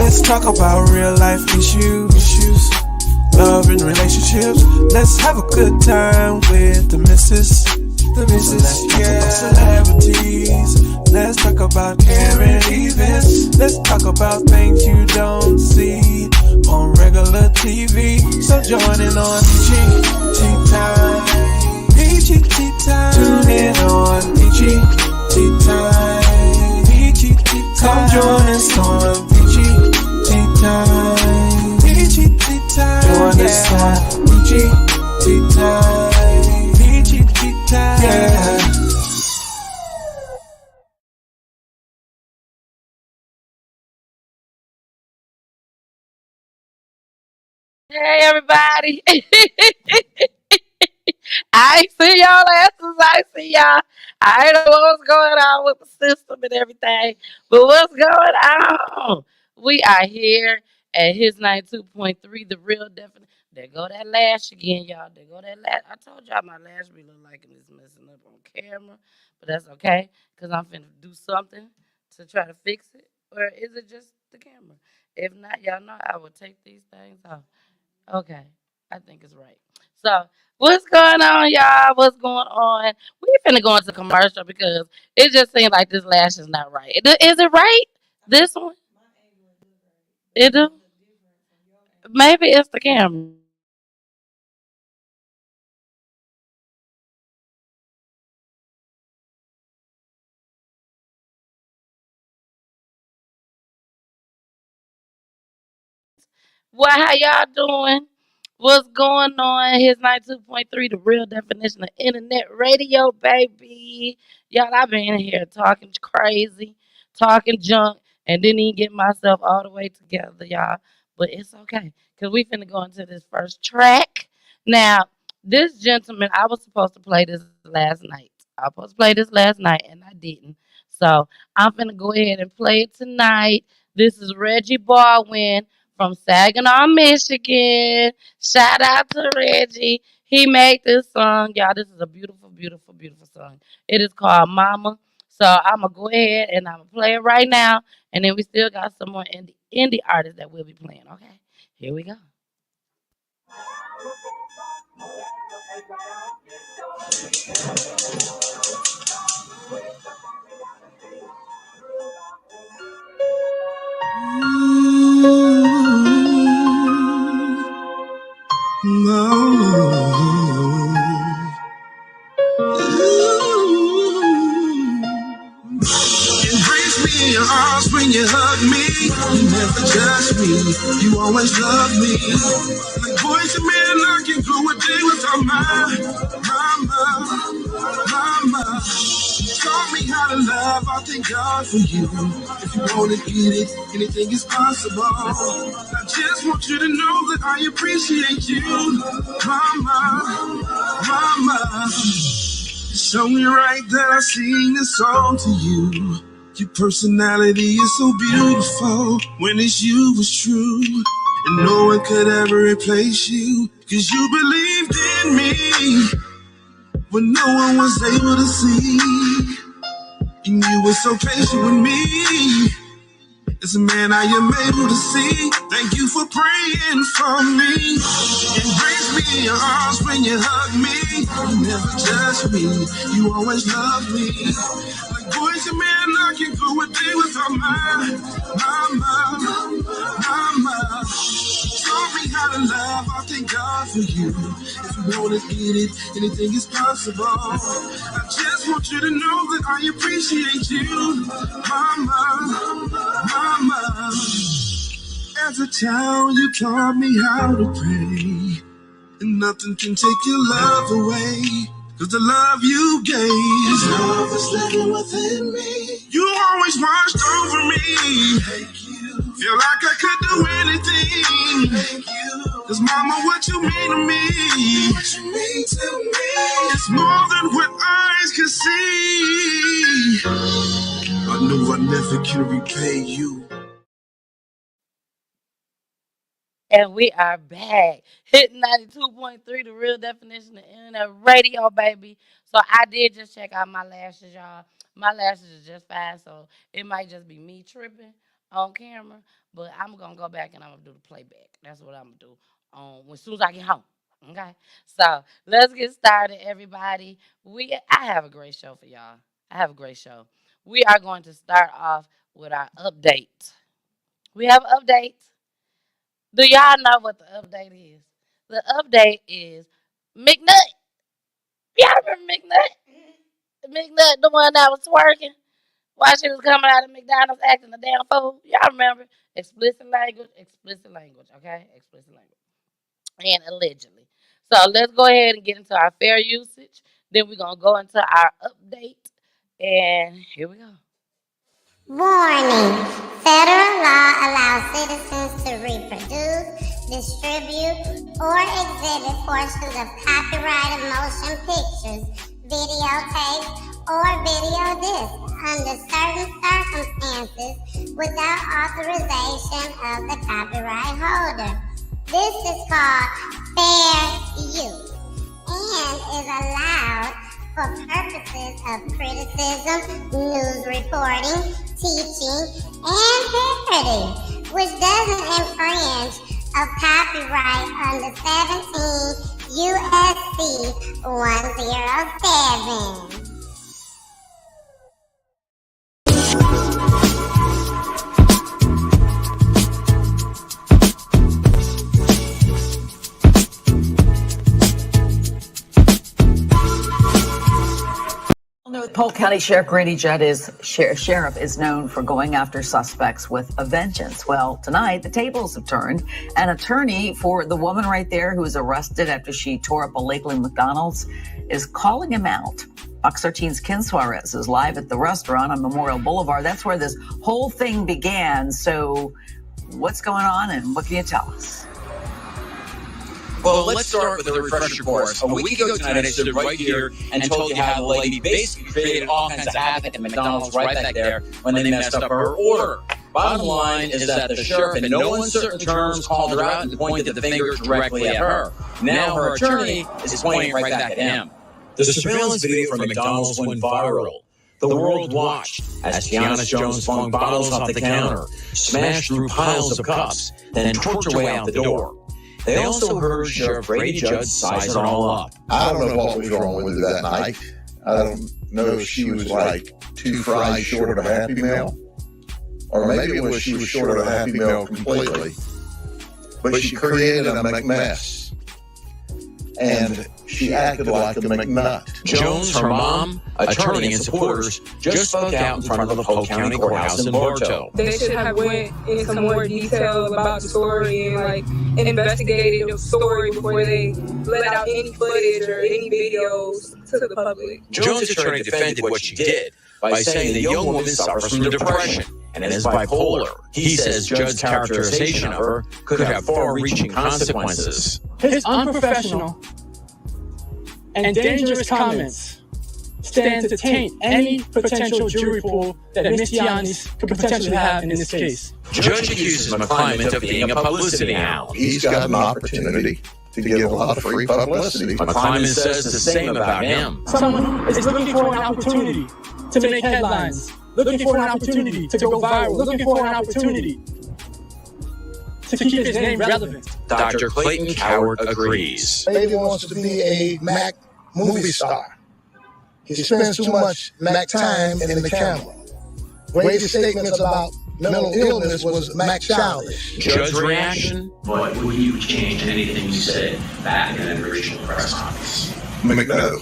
Let's talk about real life issues, love and relationships. Let's have a good time with the missus. Let's talk about celebrities. Let's talk about caring events. Let's talk about things you don't see on regular TV. So join in on Peachy Tea Time. Peachy Tea Time. Tune in on Peachy Tea Time. Peachy Tea Time. Come join us on Peachy Tea Time. Peachy Tea Time. Join us on Peachy Tea Time. Peachy Tea Time. Yeah. Hey everybody. I ain't see y'all asses. I ain't see y'all. I don't know what's going on with the system and everything. But what's going on? We are here at his 92.3, the real definite. There go that lash again, y'all. There go that lash. I told y'all my lash be look like it's messing up on camera. But that's okay. Because I'm finna do something to try to fix it. Or is it just the camera? If not, y'all know I will take these things off. Okay, I think it's right. So, what's going on, y'all? What's going on? We finna go into commercial because it just seems like this lash is not right. Is it right? This one? It do? Maybe it's the camera. Well, how y'all doing? What's going on? Here's 92.3, the real definition of internet radio, baby. Y'all, I've been in here talking crazy, talking junk, and didn't even get myself all the way together, y'all. But it's okay, because we finna go into this first track. Now, this gentleman, I was supposed to play this last night. I was supposed to play this last night, and I didn't. So I'm finna go ahead and play it tonight. This is Reggie Baldwin from Saginaw, Michigan. Shout out to Reggie. He made this song. Y'all, this is a beautiful, beautiful, beautiful song. It is called Mama. So I'm going to go ahead and I'm going to play it right now. And then we still got some more indie artists that we'll be playing. Okay, here we go. Embrace me in your arms when you hug me. You never judge me. You always love me. Like boys and men, I can go a day without my mama. Taught me how to love. I thank God for you. If you wanna get it, anything is possible. I just want you to know that I appreciate you, mama. It's only right that I sing this song to you. Your personality is so beautiful. When it's you, it's true. And no one could ever replace you. Cause you believed in me when no one was able to see. And you were so patient with me. As a man, I am able to see. Thank you for praying for me. Embrace me in your arms when you hug me. You never judge me. You always love me. Like boys and men, I can go a day without mama. Taught me how to love. I thank God for you. If you wanna get it, anything is possible. I just want you to know that I appreciate you, mama. As a child, you taught me how to pray, and nothing can take your love away. Cause the love you gave, His love is living within me. You always watched over me. Thank you. Feel like I could do anything. Thank you. Cause mama, what you mean to me? What you mean to me? It's more than what eyes can see. I know I never can repay you. And we are back. Hitting 92.3, the real definition of internet radio, baby. So I did just check out my lashes, y'all. My lashes is just fine, so it might just be me tripping. on camera, but I'm gonna go back and I'm gonna do the playback. That's what I'm gonna do as soon as I get home. Okay, so let's get started, everybody. I have a great show for y'all. I have a great show. We are going to start off with our update. We have updates. Do y'all know what the update is? The update is Mcnut. Y'all remember Mcnut? Mcnut, the one that was twerking while she was coming out of McDonald's acting a damn fool. Y'all remember? Explicit language, okay? Explicit language. And allegedly. So let's go ahead and get into our fair usage. Then we're going to go into our update. And here we go. Warning. Federal law allows citizens to reproduce, distribute, or exhibit portions of copyrighted motion pictures, videotapes, or video discs under certain circumstances without authorization of the copyright holder. This is called fair use and is allowed for purposes of criticism, news reporting, teaching, and parody, which doesn't infringe of copyright under 17 U.S.C. 107. Polk County Sheriff Grady Judd sheriff is known for going after suspects with a vengeance. Well, tonight the tables have turned. An attorney for the woman right there who was arrested after she tore up a Lakeland McDonald's is calling him out. Fox 13's Ken Suarez is live at the restaurant on Memorial Boulevard. That's where this whole thing began. So what's going on and what can you tell us? Well, let's start with a refresher course. A week ago tonight, I stood right here and told you how the lady basically created all kinds of havoc at McDonald's right back there when they messed up her order. Bottom line is that the sheriff, in no uncertain terms, called her out and pointed the finger directly at her. Now her attorney is pointing right back at him. The surveillance video from McDonald's went viral. The world watched as Tiana Jones flung bottles off the counter, smashed through piles of cups, then torched her way out the door. They also heard Sheriff Grady Judd size it all up. I don't know what was wrong with her that night. I don't know if she was like 2 fries short of a Happy Meal. Or maybe it was she was short of a Happy Meal completely. But she created a McMess. And she acted like a Mcnut. Jones, her mom, attorney, and supporters just spoke out in front of the Polk County Courthouse in Bartow. They should have went into more detail about the story and investigated the story before they let out any footage or any videos to the public. Jones' attorney defended what she did by saying the young woman suffers from depression and is bipolar. He says Judd's characterization of her could have far-reaching consequences. His unprofessional and dangerous comments stand to taint any potential jury pool that Ms. Tiana could potentially have in this case. Judge accuses McClymonds of being a publicity hound. He's got an opportunity to get a lot of free publicity. McClymonds says the same about him. Someone is looking for an opportunity to make headlines, looking for an opportunity to go viral, looking for an opportunity to keep his name relevant. Dr. Clayton Coward agrees. Baby wants to be a Mac movie star. He spends too much Mac time in the camera. Greatest statements about mental illness was Mac childish. Judge's reaction? But would you change anything you said back in the original press conference? McNut.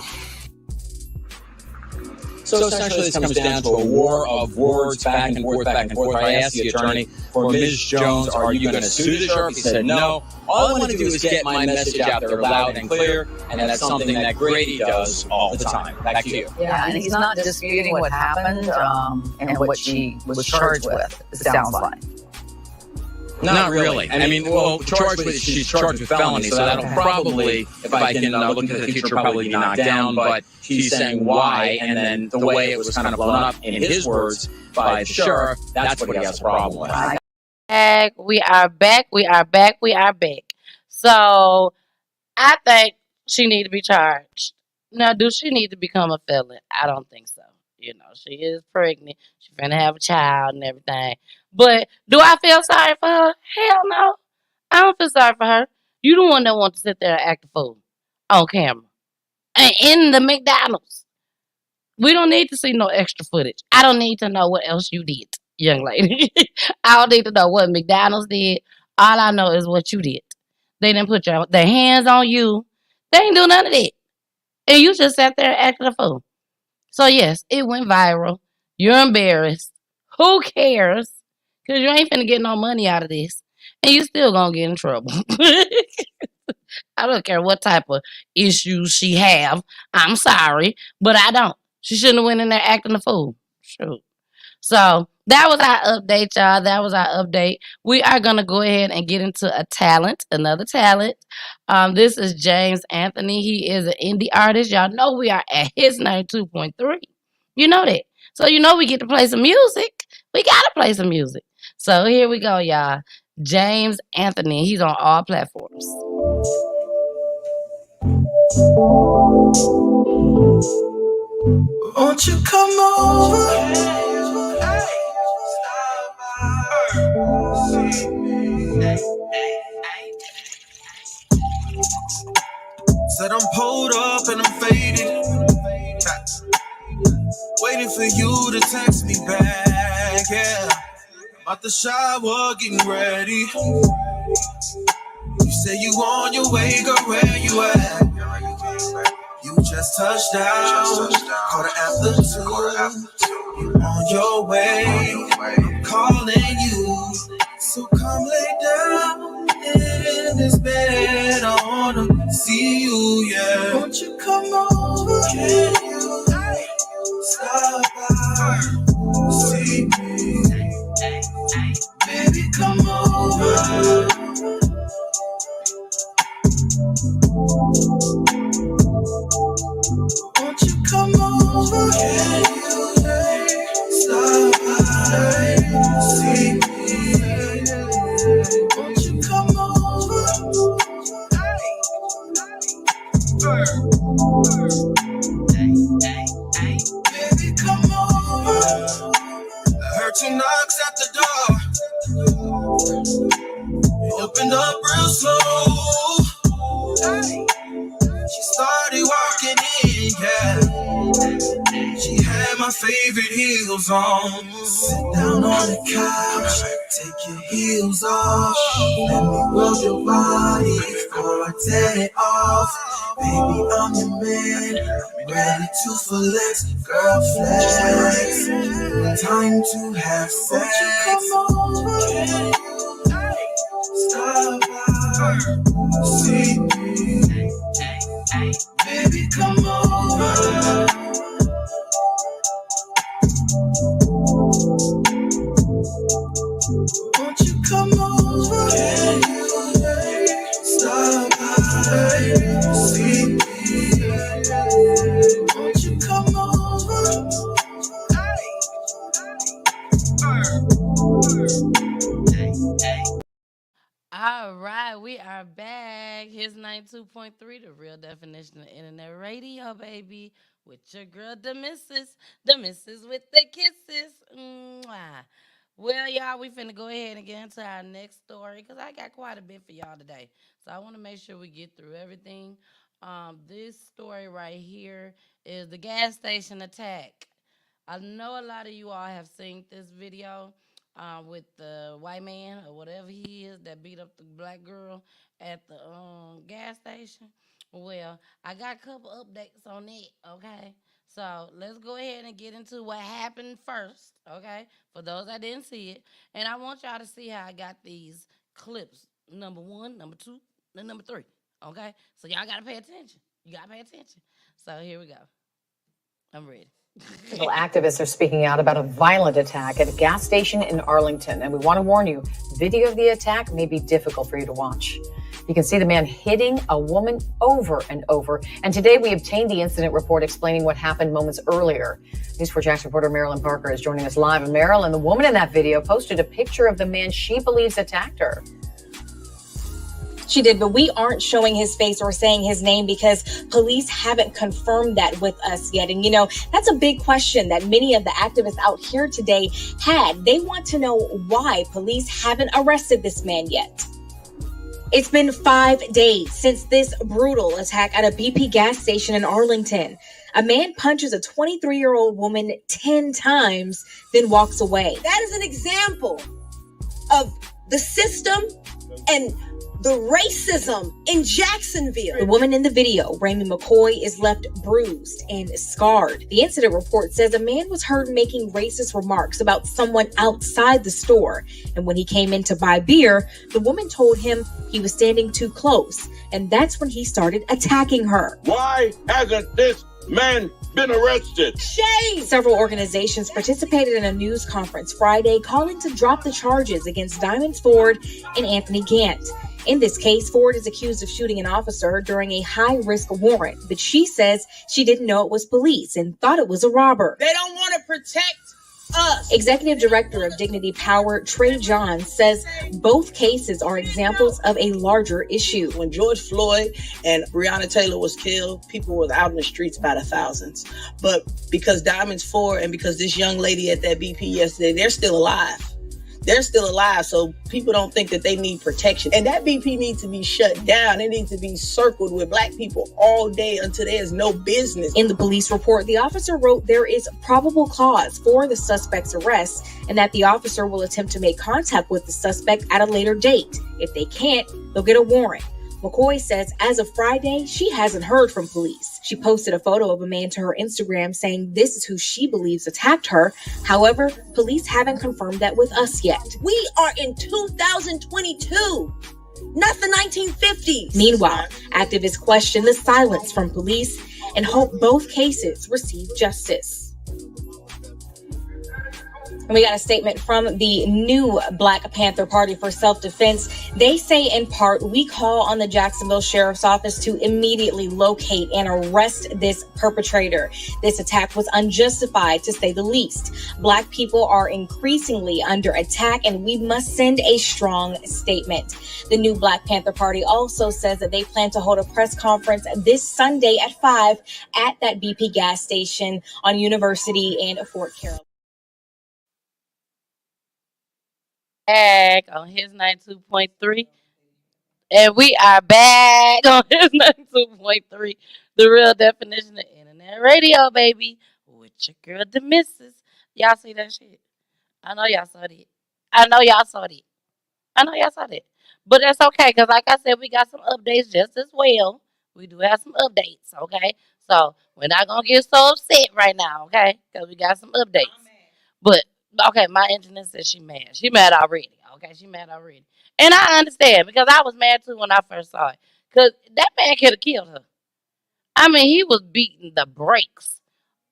So essentially this comes down to a war of words back and forth, back and forth. I asked the attorney for Ms. Jones, are you going to sue the sheriff? He said no. All I want to do is get my message out there loud and clear, and that's something that Grady does all the time. Back to you. Yeah, and he's not disputing what happened and what she was charged with, it sounds like. Not really. I mean, well, she's charged with felony, so that'll probably, if I can look into the future, probably be knocked down. But he's saying why, and then the way it was kind of blown up, in his words, by the sheriff, that's what he has a problem with. We are back. So I think she need to be charged. Now, do she need to become a felon? I don't think so. You know, she is pregnant. She's gonna have a child and everything. But do I feel sorry for her? Hell no. I don't feel sorry for her. You the one that wants to sit there and act a fool on camera. And in the McDonald's. We don't need to see no extra footage. I don't need to know what else you did, young lady. I don't need to know what McDonald's did. All I know is what you did. They didn't put their hands on you. They ain't do none of that. And you just sat there acting a fool. So yes, it went viral. You're embarrassed. Who cares? Because you ain't finna get no money out of this. And you still gonna get in trouble. I don't care what type of issues she have. I'm sorry, but I don't. She shouldn't have went in there acting a fool. Shoot. So that was our update, y'all. That was our update. We are gonna go ahead and get into another talent. This is James Anthony. He is an indie artist. Y'all know we are at his 92.3. You know that. So you know we get to play some music. We gotta play some music. So here we go, y'all. James Anthony. He's on all platforms. Won't you come over? Said I'm pulled up and I'm faded, waiting for you to text me back, yeah. About the shower, getting ready. You say you on your way, girl, where you at? You just touched down, quarter after 2. You on your way, I'm calling you. So come lay down in this bed, I wanna see you, yeah. Won't you come over? Can you stop by, see me? Baby, come over. Won't you come over? Can you stop by, see me? Won't you come over? Baby, come over. I heard 2 knocks at the door. It opened up real slow. She started walking in, yeah. She had my favorite heels on. Sit down on the couch, take your heels off. Let me rub your body before I tear it off. Baby, I'm your man, ready to flex. Girl, flex. Time to have sex. Stop by, see me. Baby, come over. Won't you come over? Can you stop by, see me? Won't you come over? All right, we are back. Here's 92.3, the real definition of internet radio, baby. With your girl, the missus with the kisses. Mwah. Well, y'all, we finna go ahead and get into our next story because I got quite a bit for y'all today. So I want to make sure we get through everything. This story right here is the gas station attack. I know a lot of you all have seen this video with the white man or whatever he is that beat up the black girl at the gas station. Well, I got a couple updates on it, okay? So let's go ahead and get into what happened first, okay? For those that didn't see it. And I want y'all to see how I got these clips. Number 1, number 2, and number 3, okay? So y'all got to pay attention. You got to pay attention. So here we go. I'm ready. Activists are speaking out about a violent attack at a gas station in Arlington. And we want to warn you, video of the attack may be difficult for you to watch. You can see the man hitting a woman over and over. And today we obtained the incident report explaining what happened moments earlier. News 4 Jax reporter Marilyn Parker is joining us live. And Marilyn, the woman in that video posted a picture of the man she believes attacked her. She did, but we aren't showing his face or saying his name because police haven't confirmed that with us yet. And, that's a big question that many of the activists out here today had. They want to know why police haven't arrested this man yet. It's been 5 days since this brutal attack at a BP gas station in Arlington. A man punches a 23-year-old woman 10 times, then walks away. That is an example of the system and the racism in Jacksonville. The woman in the video, Raymond McCoy, is left bruised and scarred. The incident report says a man was heard making racist remarks about someone outside the store. And when he came in to buy beer, the woman told him he was standing too close. And that's when he started attacking her. Why hasn't this man been arrested? Shame! Several organizations participated in a news conference Friday calling to drop the charges against Diamond Ford and Anthony Gant. In this case, Ford is accused of shooting an officer during a high-risk warrant, but she says she didn't know it was police and thought it was a robber. They don't want to protect us. Executive Director of Dignity Power, Trey Johns, says both cases are examples of a larger issue. When George Floyd and Breonna Taylor was killed, people were out in the streets by the thousands. But because Diamond's Ford and because this young lady at that BP yesterday, they're still alive. They're still alive, so people don't think that they need protection. And that BP needs to be shut down. It needs to be circled with black people all day until there's no business. In the police report, the officer wrote there is probable cause for the suspect's arrest and that the officer will attempt to make contact with the suspect at a later date. If they can't, they'll get a warrant. McCoy says as of Friday, she hasn't heard from police. She posted a photo of a man to her Instagram saying this is who she believes attacked her. However, police haven't confirmed that with us yet. We are in 2022, not the 1950s. Meanwhile, activists question the silence from police and hope both cases receive justice. And we got a statement from the new Black Panther Party for Self-Defense. They say, in part, we call on the Jacksonville Sheriff's Office to immediately locate and arrest this perpetrator. This attack was unjustified, to say the least. Black people are increasingly under attack, and we must send a strong statement. The new Black Panther Party also says that they plan to hold a press conference this Sunday at 5 at that BP gas station on University in Fort Carolina. Back on his 92.3, and we are back on his 92.3, the real definition of internet radio, baby, with your girl, the missus. Y'all see that shit? I know y'all saw that. I know y'all saw that. But that's okay, because like I said, we got some updates just as well. We do have some updates, okay? So we're not going to get so upset right now, okay? Because we got some updates. But okay, my internet says she mad. She mad already. Okay, she mad already. And I understand because I was mad too when I first saw it. Because that man could have killed her. I mean, he was beating the brakes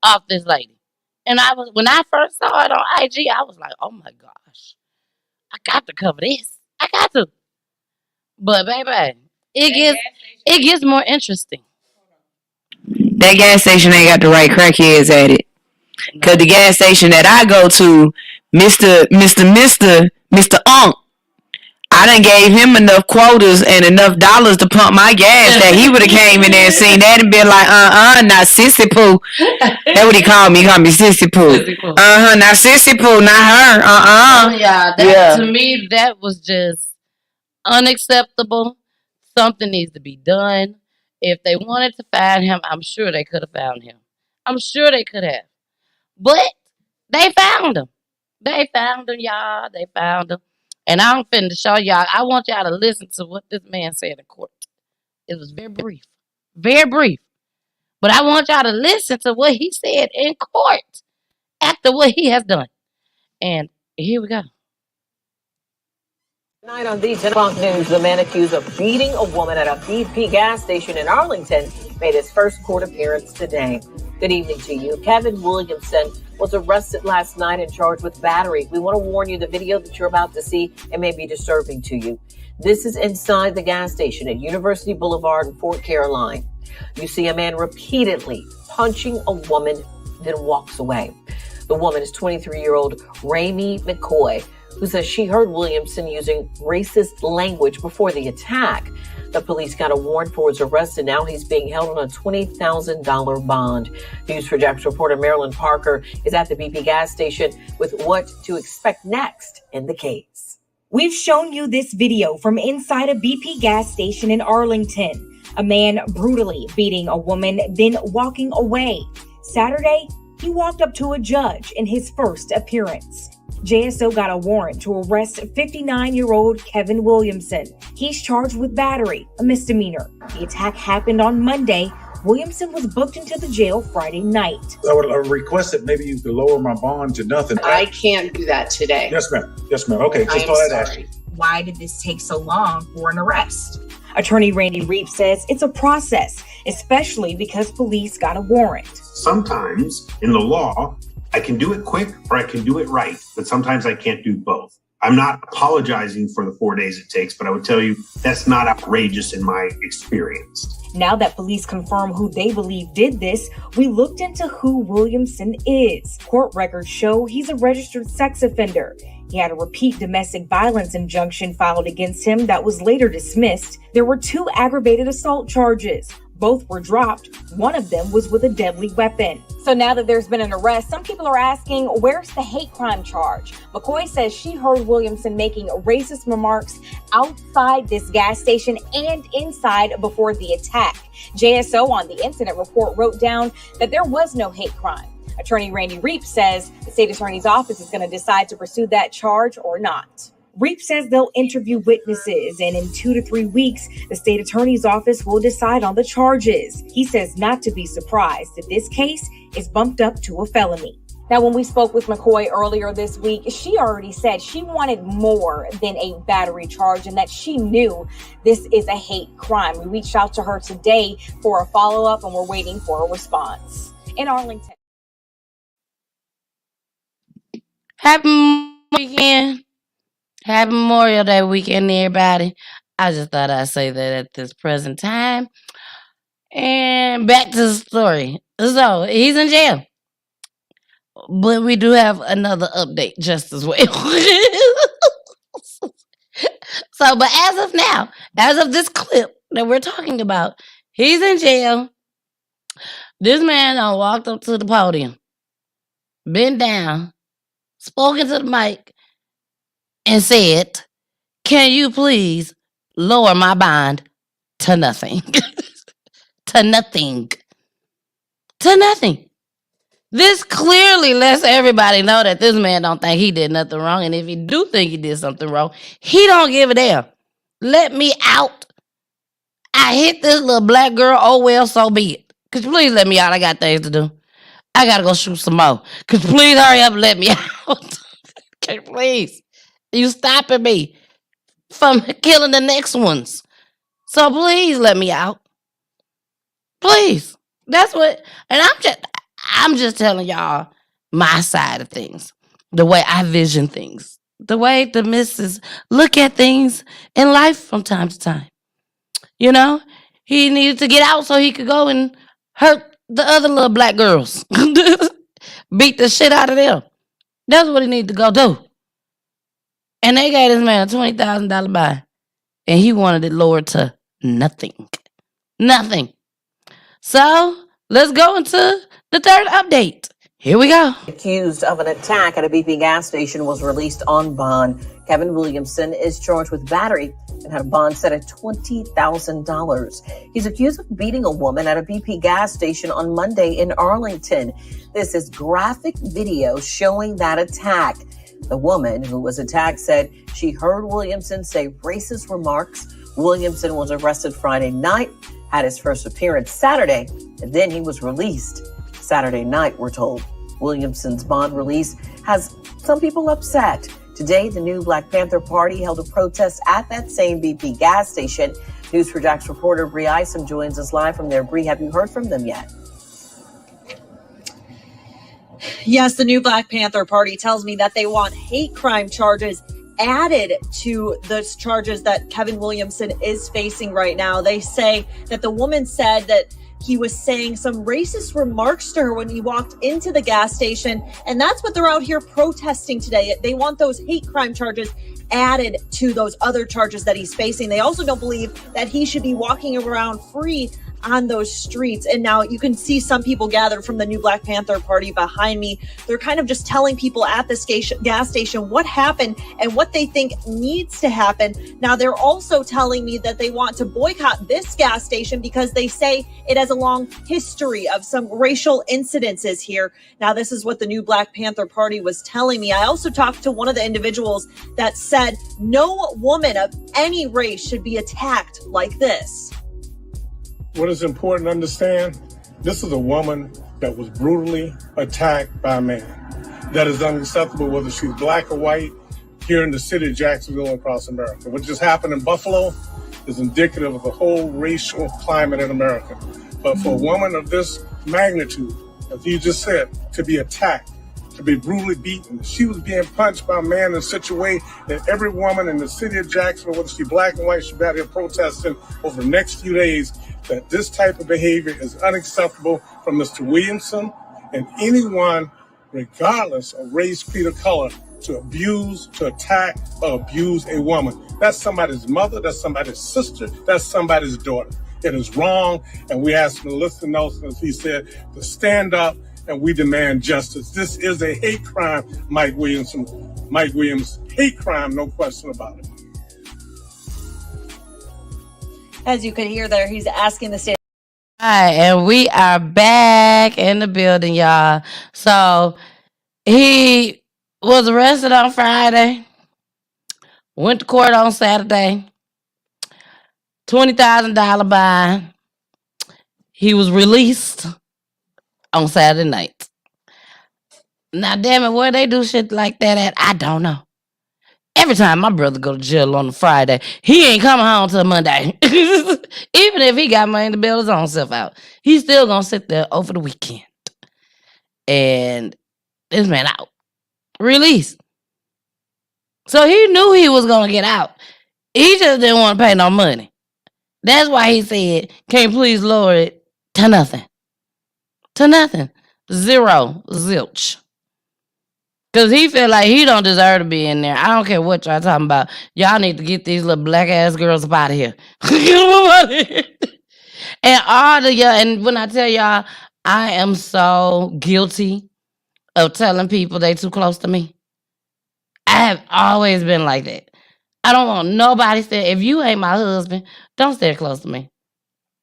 off this lady. And when I first saw it on IG, I was like, oh my gosh. I got to cover this. I got to. But baby, it gets more interesting. That gas station ain't got the right crackheads at it. Cause the gas station that I go to, Mr. Unk, I done gave him enough quotas and enough dollars to pump my gas that he would have came in there and seen that and been like, not sissy poo. That's what he called me. He called me sissy poo. Not sissy poo, not her. Yeah, to me, that was just unacceptable. Something needs to be done. If they wanted to find him, I'm sure they could have found him. I'm sure they could have. But they found him. They found him, y'all. They found him. And I'm finna show y'all. I want y'all to listen to what this man said in court. It was very brief. Very brief. But I want y'all to listen to what he said in court after what he has done. And here we go. Tonight on the 10 o'clock news, the man accused of beating a woman at a BP gas station in Arlington made his first court appearance today. Good evening to you. Kevin Williamson was arrested last night and charged with battery. We want to warn you, the video that you're about to see, it may be disturbing to you. This is inside the gas station at University Boulevard in Fort Caroline. You see a man repeatedly punching a woman, then walks away. The woman is 23-year-old Ramey McCoy, who says she heard Williamson using racist language before the attack. The police got a warrant for his arrest, and now he's being held on a $20,000 bond. News4Jax reporter Marilyn Parker is at the BP gas station with what to expect next in the case. We've shown you this video from inside a BP gas station in Arlington. A man brutally beating a woman, then walking away. Saturday, he walked up to a judge in his first appearance. JSO got a warrant to arrest 59-year-old Kevin Williamson. He's charged with battery, a misdemeanor. The attack happened on Monday. Williamson was booked into the jail Friday night. I would request that maybe you could lower my bond to nothing. I can't do that today. Yes, ma'am. Yes, ma'am. Okay, just thought I'd ask you. Why did this take so long for an arrest? Attorney Randy Reep says it's a process, especially because police got a warrant. Sometimes in the law, I can do it quick or I can do it right, but sometimes I can't do both. I'm not apologizing for the 4 days it takes, but I would tell you that's not outrageous in my experience. Now that police confirm who they believe did this, we looked into who Williamson is. Court records show he's a registered sex offender. He had a repeat domestic violence injunction filed against him that was later dismissed. There were 2 aggravated assault charges. Both were dropped. One of them was with a deadly weapon. So now that there's been an arrest, some people are asking, where's the hate crime charge? McCoy says she heard Williamson making racist remarks outside this gas station and inside before the attack. JSO on the incident report wrote down that there was no hate crime. Attorney Randy Reep says the state attorney's office is going to decide to pursue that charge or not. Reep says they'll interview witnesses, and in 2 to 3 weeks, the state attorney's office will decide on the charges. He says not to be surprised if this case is bumped up to a felony. Now, when we spoke with McCoy earlier this week, she already said she wanted more than a battery charge and that she knew this is a hate crime. We reached out to her today for a follow-up, and we're waiting for a response. In Arlington. Happy weekend. Happy Memorial Day weekend, everybody. I just thought I'd say that at this present time. And back to the story. So, he's in jail. But we do have another update just as well. So, but as of now, as of this clip that we're talking about, he's in jail. This man walked up to the podium, bent down, spoke into the mic, and said, "Can you please lower my bond to nothing?" To nothing. To nothing. This clearly lets everybody know that this man don't think he did nothing wrong. And if he do think he did something wrong, he don't give a damn. Let me out. I hit this little black girl. Oh, well, so be it. Could you please let me out? I got things to do. I got to go shoot some more. Could you please hurry up and let me out? Can you please? You stopping me from killing the next ones. So please let me out. Please. That's what, and I'm just telling y'all my side of things. The way I vision things. The way the missus look at things in life from time to time. You know? He needed to get out so he could go and hurt the other little black girls. Beat the shit out of them. That's what he needed to go do. And they gave this man a $20,000 buy. And he wanted it lowered to nothing. Nothing. So, let's go into the third update. Here we go. Accused of an attack at a BP gas station was released on bond. Kevin Williamson is charged with battery and had a bond set at $20,000. He's accused of beating a woman at a BP gas station on Monday in Arlington. This is graphic video showing that attack. The woman who was attacked said she heard Williamson say racist remarks. Williamson was arrested Friday night, had his first appearance Saturday, and then he was released Saturday night, we're told. Williamson's bond release has some people upset. Today, the new Black Panther Party held a protest at that same BP gas station. News4Jax reporter Bree Isom joins us live from there. Bree, have you heard from them yet? Yes, the new Black Panther Party tells me that they want hate crime charges added to the charges that Kevin Williamson is facing right now. They say that the woman said that he was saying some racist remarks to her when he walked into the gas station. And that's what they're out here protesting today. They want those hate crime charges added to those other charges that he's facing. They also don't believe that he should be walking around free on those streets. And now you can see some people gathered from the new Black Panther Party behind me. They're kind of just telling people at this gas station what happened and what they think needs to happen. Now, they're also telling me that they want to boycott this gas station because they say it has a long history of some racial incidences here. Now, this is what the new Black Panther Party was telling me. I also talked to one of the individuals that said no woman of any race should be attacked like this. What is important to understand, this is a woman that was brutally attacked by a man. That is unacceptable, whether she's black or white, here in the city of Jacksonville and across America. What just happened in Buffalo is indicative of the whole racial climate in America. But for a woman of this magnitude, as you just said, to be attacked, to be brutally beaten, she was being punched by a man in such a way that every woman in the city of Jacksonville, whether she's black and white, should be out here protesting over the next few days that this type of behavior is unacceptable from Mr. Williamson and anyone, regardless of race, creed, or color, to abuse, to attack, or abuse a woman. That's somebody's mother, that's somebody's sister, that's somebody's daughter. It is wrong, and we ask Melissa Nelson, as he said, to stand up, and we demand justice. This is a hate crime, Mike Williams, hate crime, no question about it. As you can hear there, he's asking the state. Hi, and we are back in the building, y'all. So he was arrested on Friday, went to court on Saturday, $20,000 fine. He was released on Saturday night. Now, damn it, where they do shit like that at, I don't know. Every time my brother go to jail on a Friday, he ain't coming home till Monday. Even if he got money to bail his own self out, he's still gonna sit there over the weekend. And this man out. Released. So he knew he was gonna get out. He just didn't want to pay no money. That's why he said, can't please lower it to nothing. To nothing. Zero. Zilch. Because he feel like he don't deserve to be in there. I don't care what y'all talking about. Y'all need to get these little black ass girls up out of here. Get them up out of here. And all the y'all, and when I tell y'all, I am so guilty of telling people they too close to me. I have always been like that. I don't want nobody say, if you ain't my husband, don't stay close to me.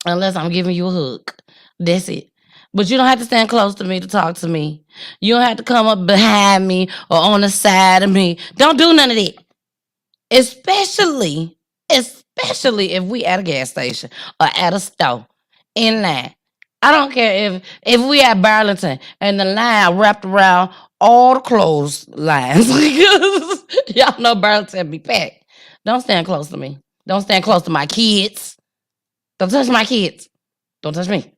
Unless I'm giving you a hug. That's it. But you don't have to stand close to me to talk to me. You don't have to come up behind me or on the side of me. Don't do none of that. Especially if we at a gas station or at a store in line. I don't care if we at Burlington and the line wrapped around all the clothes lines. Y'all know Burlington be packed. Don't stand close to me. Don't stand close to my kids. Don't touch my kids. Don't touch me.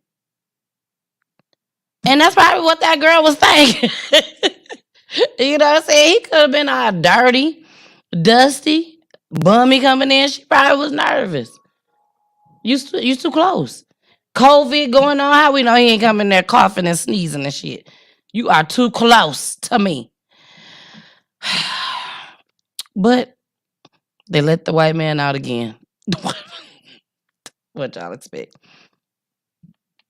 And that's probably what that girl was thinking. You know what I'm saying? He could have been all dirty, dusty, bummy coming in. She probably was nervous. You too close. COVID going on. How we know he ain't coming there coughing and sneezing and shit? You are too close to me. But they let the white man out again. What y'all expect?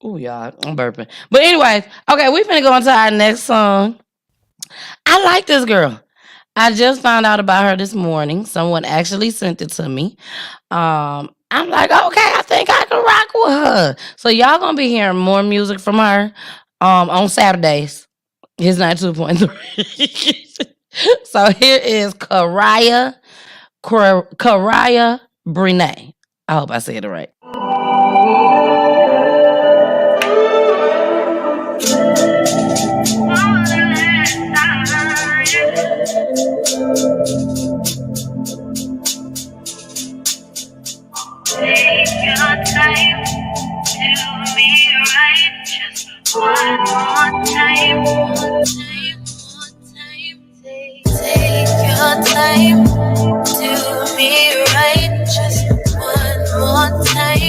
Oh, y'all, I'm burping. But anyways, okay, we finna go into our next song. I like this girl. I just found out about her this morning. Someone actually sent it to me. I'm like, okay, I think I can rock with her. So y'all gonna be hearing more music from her on Saturdays. His 92.3. So here is Karaya Brene. I hope I said it right. Take your time to be right, just one more time. Take your time to be right, just one more time.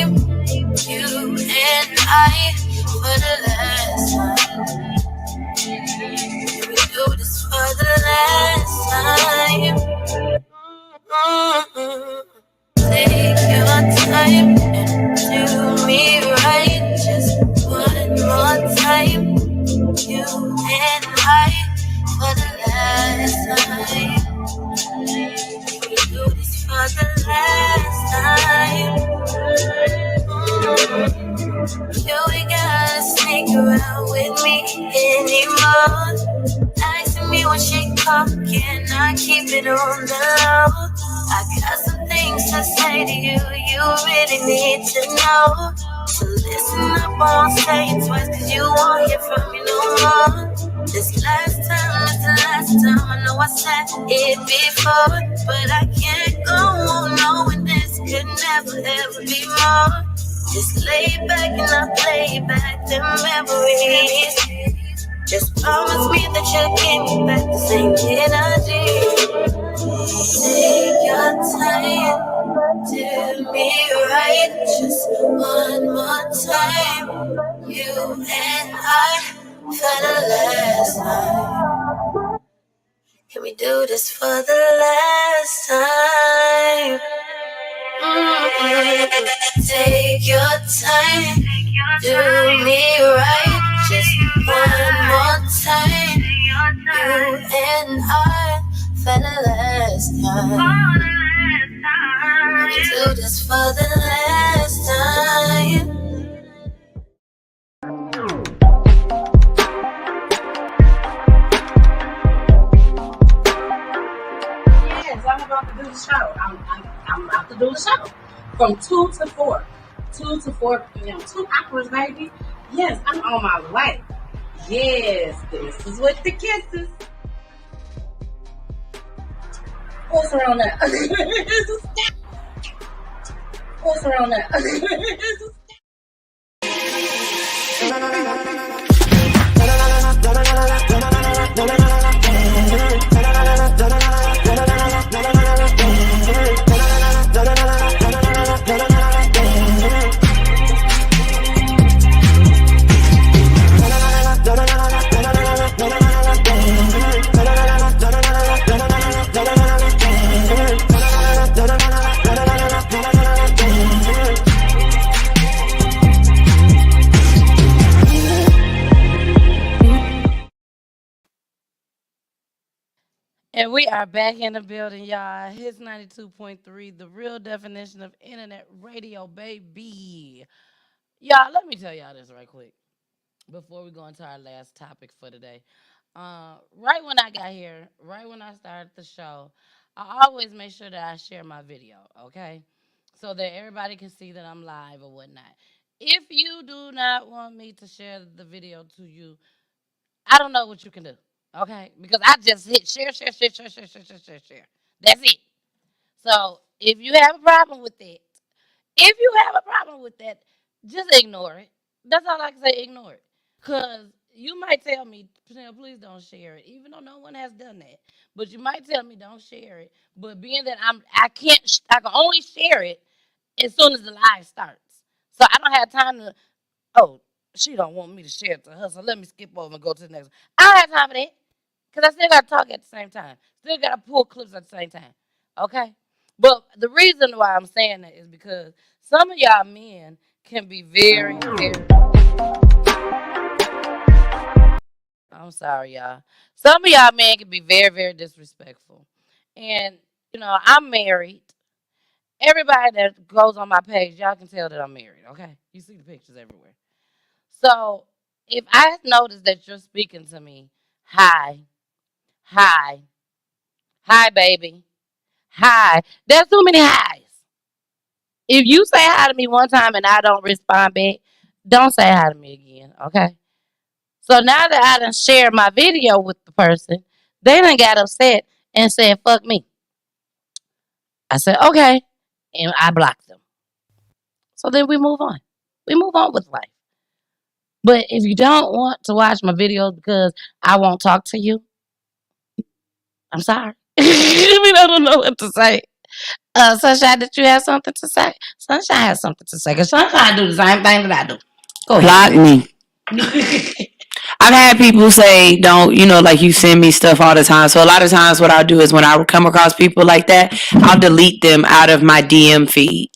Can we do this for the last time? Take your time and do me right just one more time. You and I for the last time. Can we do this for the last time? You ain't gotta sneak around with me anymore. Asking me when she come, can I keep it on the low? I got some things to say to you, you really need to know. So listen up, I won't say it twice, cause you won't hear from me no more. This last time is the last time, I know I said it before, but I can't go on knowing this could never ever be more. Just lay back and I'll play back the memories. Just promise me that you'll give me back the same energy. Take your time, do me right, just one more time. You and I for the last time. Can we do this for the last time? Take your time, do me right, just one more time. You and I for the last time. Can we do this for the last time? Yes, I'm about to do the show. I'm about to do the show from 2 to 4. 2 to 4 p.m. 2 hours, baby. Yes, I'm on my way. Yes, this is with the kisses. What's around that? What's around that? And we are back in the building, y'all. Hits 92.3, the real definition of internet radio, baby. Y'all, let me tell y'all this right quick before we go into our last topic for today. Right when I got here, right when I started the show, I always make sure that I share my video, okay? So that everybody can see that I'm live or whatnot. If you do not want me to share the video to you, I don't know what you can do. Okay? Because I just hit share, share, share, share, share, share, share, share, share. That's it. So if you have a problem with that, just ignore it. That's all I can say, ignore it. Because you might tell me, please don't share it, even though no one has done that. But you might tell me don't share it. But being that I can only share it as soon as the live starts. So I don't have time to, oh, she don't want me to share it to her, so let me skip over and go to the next one. I don't have time for that. Because I still got to talk at the same time. Still got to pull clips at the same time. Okay? But the reason why I'm saying that is because some of y'all men can be very, very... I'm sorry, y'all. Some of y'all men can be very, very disrespectful. And, I'm married. Everybody that goes on my page, y'all can tell that I'm married, okay? You see the pictures everywhere. So, if I notice that you're speaking to me, hi, baby, hi, there's too many highs. If you say hi to me one time and I don't respond back, don't say hi to me again, okay? So now that I done shared my video with the person, they done got upset and said, fuck me. I said, okay, and I blocked them. So then we move on. We move on with life. But if you don't want to watch my videos because I won't talk to you, I'm sorry. I don't know what to say. Sunshine, did you have something to say? Sunshine has something to say. Because Sunshine do the same thing that I do. Go ahead. Block me. I've had people say, don't, like you send me stuff all the time. So a lot of times what I'll do is when I come across people like that, I'll delete them out of my DM feed.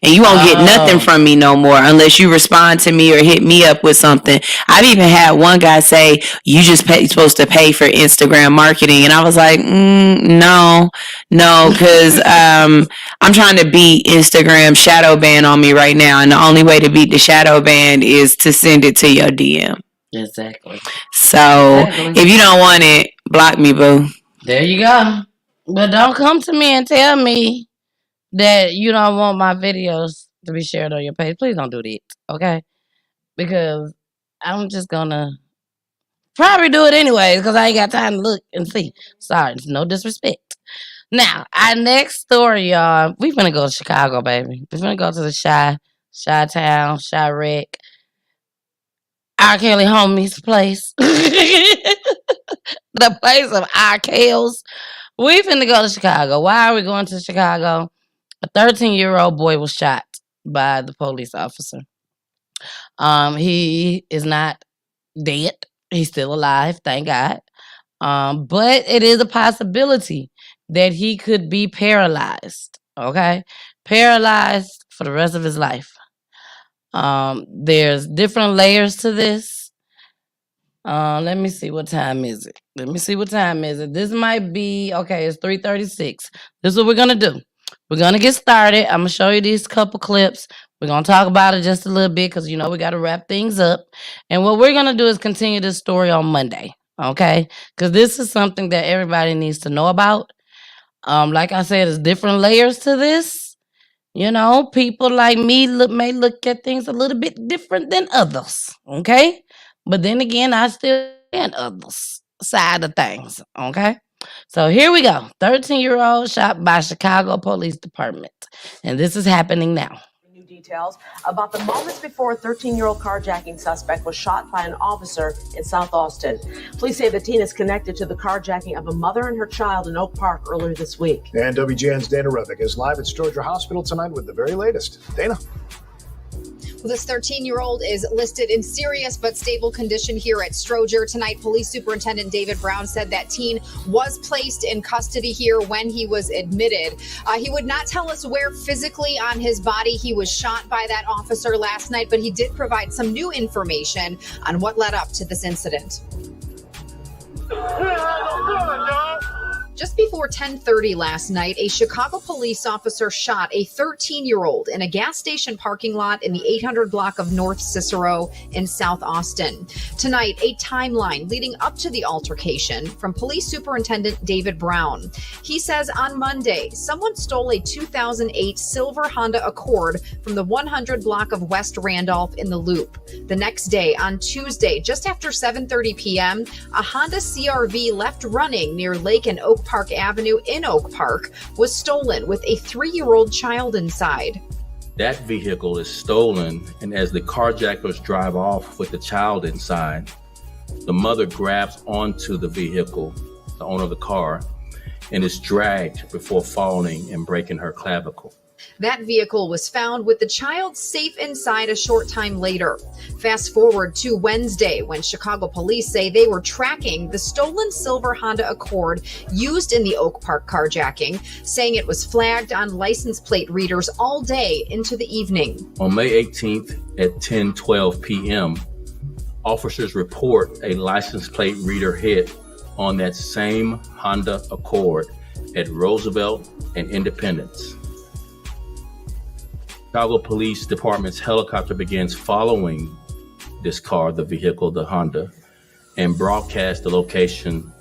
And you won't get nothing from me no more unless you respond to me or hit me up with something. I've even had one guy say, you just supposed to pay for Instagram marketing. And I was like, no, because I'm trying to beat Instagram shadow ban on me right now. And the only way to beat the shadow ban is to send it to your DM. Exactly. So if you don't want it, block me, boo. There you go. But don't come to me and tell me that you don't want my videos to be shared on your page. Please don't do that, okay? Because I'm just gonna probably do it anyways because I ain't got time to look and see. Sorry, it's no disrespect. Now, our next story, y'all, we finna go to Chicago, baby. We finna go to the Chi-Town, Chiraq, R. Kelly homie's place. The place of R. Kells. We finna go to Chicago. Why are we going to Chicago? A 13-year-old boy was shot by the police officer. He is not dead. He's still alive, thank God. But it is a possibility that he could be paralyzed. Okay? Paralyzed for the rest of his life. There's different layers to this. Let me see, what time is it? This might be, okay, it's 3:36. This is what we're gonna do. We're gonna get started. I'm gonna show you these couple clips. We're gonna talk about it just a little bit because we gotta wrap things up. And what we're gonna do is continue this story on Monday, okay? Because this is something that everybody needs to know about. Like I said, there's different layers to this. People like me may look at things a little bit different than others, okay? But then again, I still stand others side of things, okay? So here we go. 13-year-old shot by Chicago Police Department. And this is happening now. New details about the moments before a 13-year-old carjacking suspect was shot by an officer in South Austin. Police say the teen is connected to the carjacking of a mother and her child in Oak Park earlier this week. And WGN's Dana Revick is live at Stroger Hospital tonight with the very latest. Dana. Well, this 13-year-old is listed in serious but stable condition here at Stroger. Tonight, Police Superintendent David Brown said that teen was placed in custody here when he was admitted. He would not tell us where physically on his body he was shot by that officer last night, but he did provide some new information on what led up to this incident. Just before 10:30 last night, a Chicago police officer shot a 13-year-old in a gas station parking lot in the 800 block of North Cicero in South Austin. Tonight, a timeline leading up to the altercation from Police Superintendent David Brown. He says on Monday, someone stole a 2008 silver Honda Accord from the 100 block of West Randolph in the Loop. The next day, on Tuesday, just after 7:30 p.m., a Honda CR-V left running near Lake and Oak Park Avenue in Oak Park was stolen with a 3-year-old child inside. That vehicle is stolen, and as the carjackers drive off with the child inside, the mother grabs onto the vehicle, the owner of the car, and is dragged before falling and breaking her clavicle. That vehicle was found with the child safe inside a short time later. Fast forward to Wednesday, when Chicago police say they were tracking the stolen silver Honda Accord used in the Oak Park carjacking, saying it was flagged on license plate readers all day into the evening. On May 18th at 10:12 p.m., officers report a license plate reader hit on that same Honda Accord at Roosevelt and Independence. Chicago Police Department's helicopter begins following this car, the vehicle, the Honda, and broadcast the location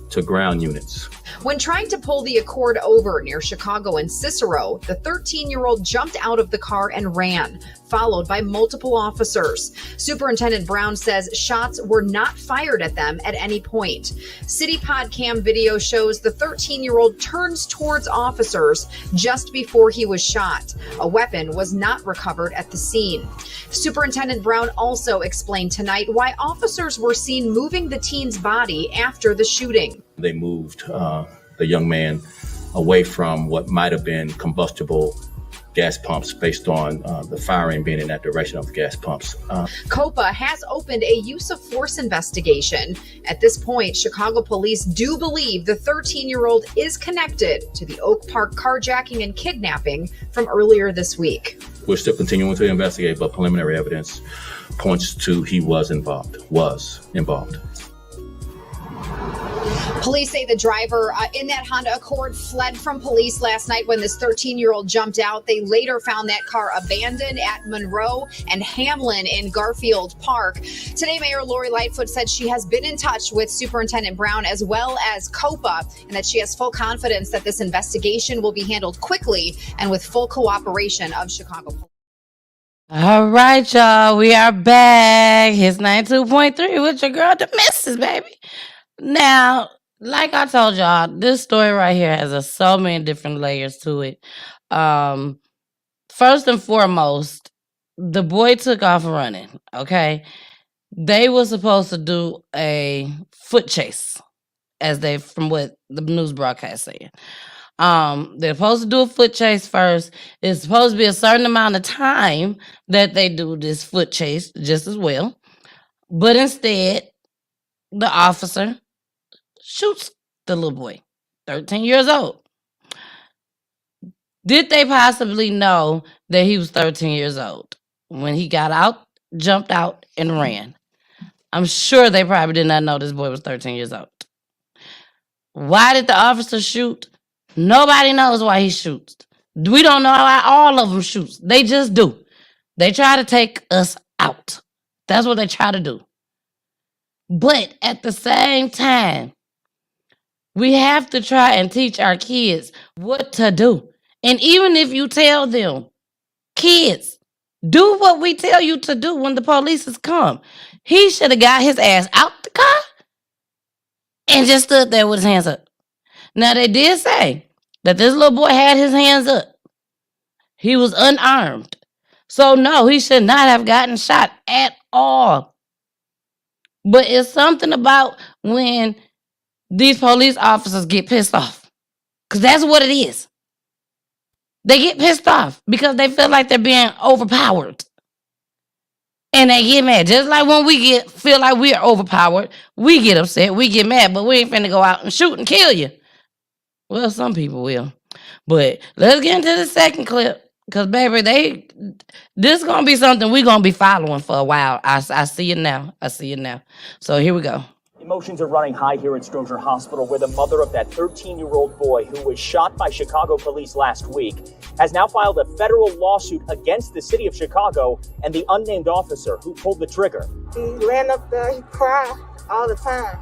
to ground units. When trying to pull the Accord over near Chicago and Cicero, the 13-year-old jumped out of the car and ran, followed by multiple officers. Superintendent Brown says shots were not fired at them at any point. City Pod Cam video shows the 13-year-old turns towards officers just before he was shot. A weapon was not recovered at the scene. Superintendent Brown also explained tonight why officers were seen moving the teen's body after the shooting. They moved the young man away from what might have been combustible gas pumps based on the firing being in that direction of the gas pumps. COPA has opened a use of force investigation. At this point, Chicago police do believe the 13-year-old is connected to the Oak Park carjacking and kidnapping from earlier this week. We're still continuing to investigate, but preliminary evidence points to he was involved. Police say the driver in that Honda Accord fled from police last night when this 13-year-old jumped out. They later found that car abandoned at Monroe and Hamlin in Garfield Park. Today, Mayor Lori Lightfoot said she has been in touch with Superintendent Brown as well as COPA, and that she has full confidence that this investigation will be handled quickly and with full cooperation of Chicago Police. All right, y'all. We are back. It's 92.3 with your girl, the Missus, baby. Now, like I told y'all, this story right here has so many different layers to it. First and foremost, the boy took off running, okay? They were supposed to do a foot chase, from what the news broadcast said. They're supposed to do a foot chase first. It's supposed to be a certain amount of time that they do this foot chase just as well. But instead, the officer shoots the little boy, 13 years old. Did they possibly know that he was 13 years old when he got out, jumped out, and ran? I'm sure they probably did not know this boy was 13 years old. Why did the officer shoot? Nobody knows why he shoots. We don't know why all of them shoot. They just do. They try to take us out. That's what they try to do. But at the same time, we have to try and teach our kids what to do. And even if you tell them, kids, do what we tell you to do when the police come. He should have got his ass out the car and just stood there with his hands up. Now, they did say that this little boy had his hands up. He was unarmed. So, no, he should not have gotten shot at all. But it's something about when these police officers get pissed off. Because that's what it is. They get pissed off because they feel like they're being overpowered. And they get mad. Just like when we feel like we are overpowered, we get upset, we get mad, but we ain't finna go out and shoot and kill you. Well, some people will. But let's get into the second clip. Because, baby, this is going to be something we're going to be following for a while. I see it now. So here we go. Emotions are running high here at Stroger Hospital, where the mother of that 13-year-old boy who was shot by Chicago police last week has now filed a federal lawsuit against the city of Chicago and the unnamed officer who pulled the trigger. He ran up there, he cried all the time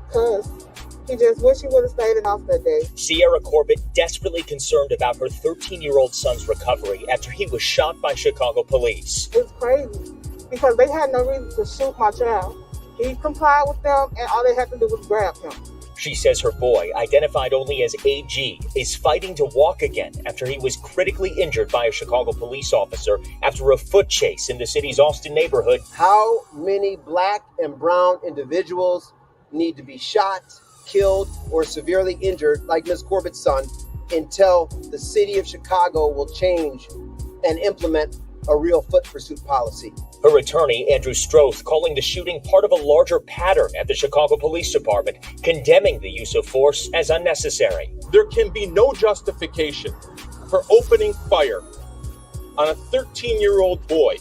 because he just wish he would have stayed in the house that day. Sierra Corbett desperately concerned about her 13-year-old son's recovery after he was shot by Chicago police. It's crazy because they had no reason to shoot my child. He complied with them, and all they had to do was grab him. She says her boy, identified only as AG, is fighting to walk again after he was critically injured by a Chicago police officer after a foot chase in the city's Austin neighborhood. How many black and brown individuals need to be shot, killed, or severely injured, like Ms. Corbett's son, until the city of Chicago will change and implement a real foot pursuit policy? Her attorney, Andrew Stroth, calling the shooting part of a larger pattern at the Chicago Police Department, condemning the use of force as unnecessary. There can be no justification for opening fire on a 13-year-old boy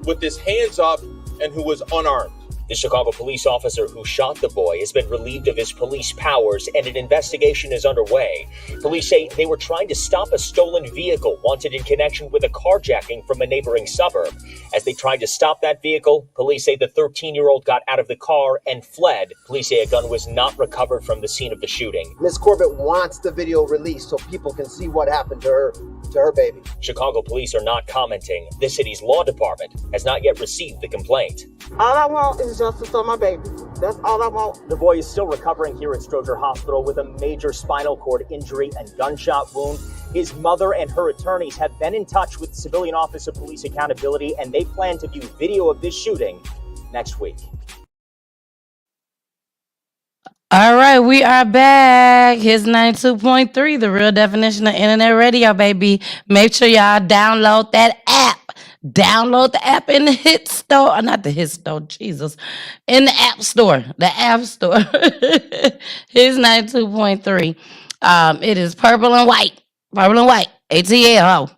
with his hands up and who was unarmed. The Chicago police officer who shot the boy has been relieved of his police powers and an investigation is underway. Police say they were trying to stop a stolen vehicle wanted in connection with a carjacking from a neighboring suburb. As they tried to stop that vehicle, police say the 13-year-old got out of the car and fled. Police say a gun was not recovered from the scene of the shooting. Ms. Corbett wants the video released so people can see what happened to her baby. Chicago police are not commenting. The city's law department has not yet received the complaint. All I want is justice for my baby. That's all I want. The boy is still recovering here at Stroger Hospital with a major spinal cord injury and gunshot wound. His mother and her attorneys have been in touch with the Civilian Office of Police Accountability, and they plan to view video of this shooting next week. All right, right, we are back. Here's 92.3, the real definition of internet radio, baby. Make sure y'all download that app. Download the app in the hit store. Not the hit store, Jesus. In the app store. The app store. Here's 92.3. It is purple and white. Purple and white. ATL.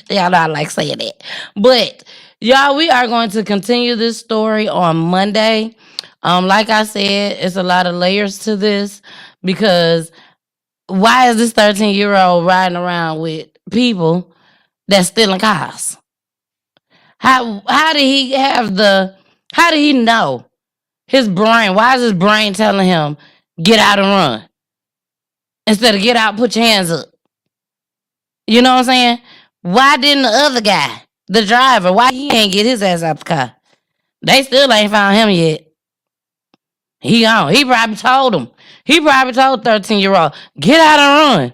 Y'all know I like saying it. But y'all, we are going to continue this story on Monday. Like I said, it's a lot of layers to this because why is this 13-year-old riding around with people that's stealing cars? How did he know? His brain, why is his brain telling him get out and run? Instead of get out, put your hands up. You know what I'm saying? Why didn't the other guy, the driver, why he ain't get his ass out the car? They still ain't found him yet. He gone. He probably told him. He probably told 13-year-old, get out and run.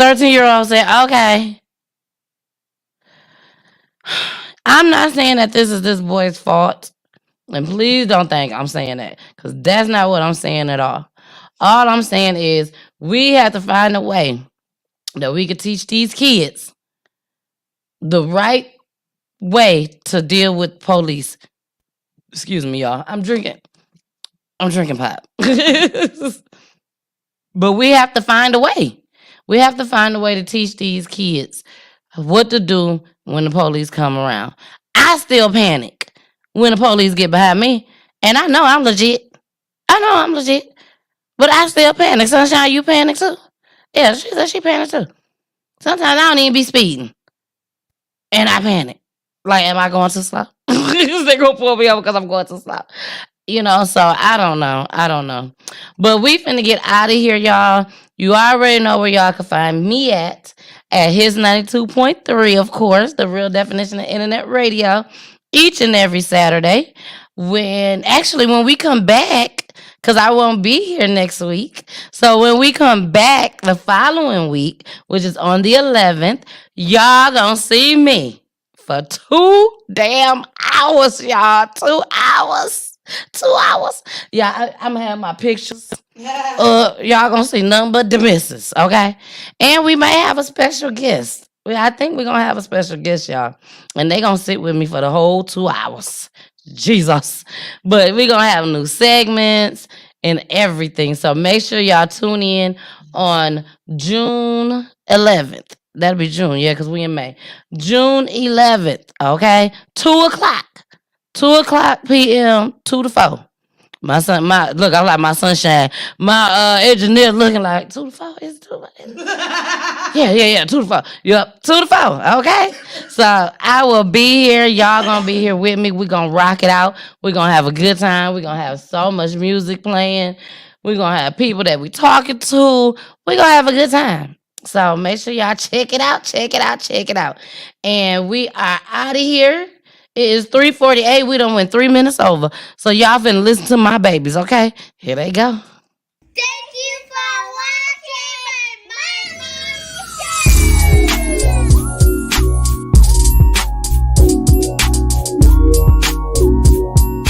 13-year-old said, okay. I'm not saying that this is this boy's fault. And please don't think I'm saying that. Because that's not what I'm saying at all. All I'm saying is we have to find a way that we could teach these kids the right way to deal with police. Excuse me, y'all. I'm drinking pop. But we have to find a way. We have to find a way to teach these kids what to do when the police come around. I still panic when the police get behind me. And I know I'm legit. But I still panic. Sunshine, you panic too? Yeah, she said she panicked too. Sometimes I don't even be speeding. And I panic. Like, am I going too slow? They gonna pull me over because I'm going too slow. You know, so I don't know. But we finna get out of here, y'all. You already know where y'all can find me at his 92.3, of course, the real definition of internet radio, each and every Saturday. When we come back, because I won't be here next week. So when we come back the following week, which is on the 11th, y'all gonna see me for 2 damn hours, y'all. 2 hours. 2 hours. Yeah, I'm gonna have my pictures. Y'all gonna see nothing but the misses, okay? And we may have a special guest. I think we're gonna have a special guest, y'all. And they gonna sit with me for the whole 2 hours. Jesus. But we're gonna have new segments and everything. So make sure y'all tune in on June 11th. That'll be June, yeah, because we in May. June 11th, okay? 2 o'clock. 2 o'clock p.m., 2 to 4. Look, I'm like my sunshine. My engineer looking like 2 to 4. Is it 2 to 4? Yeah, 2 to 4. Yep, 2 to 4, okay? So I will be here. Y'all gonna be here with me. We're gonna rock it out. We're gonna have a good time. We're gonna have so much music playing. We're gonna have people that we talking to. We're gonna have a good time. So make sure y'all check it out. And we are out of here. It is 3:48. We done went 3 minutes over. So y'all finna listen to my babies, okay? Here they go.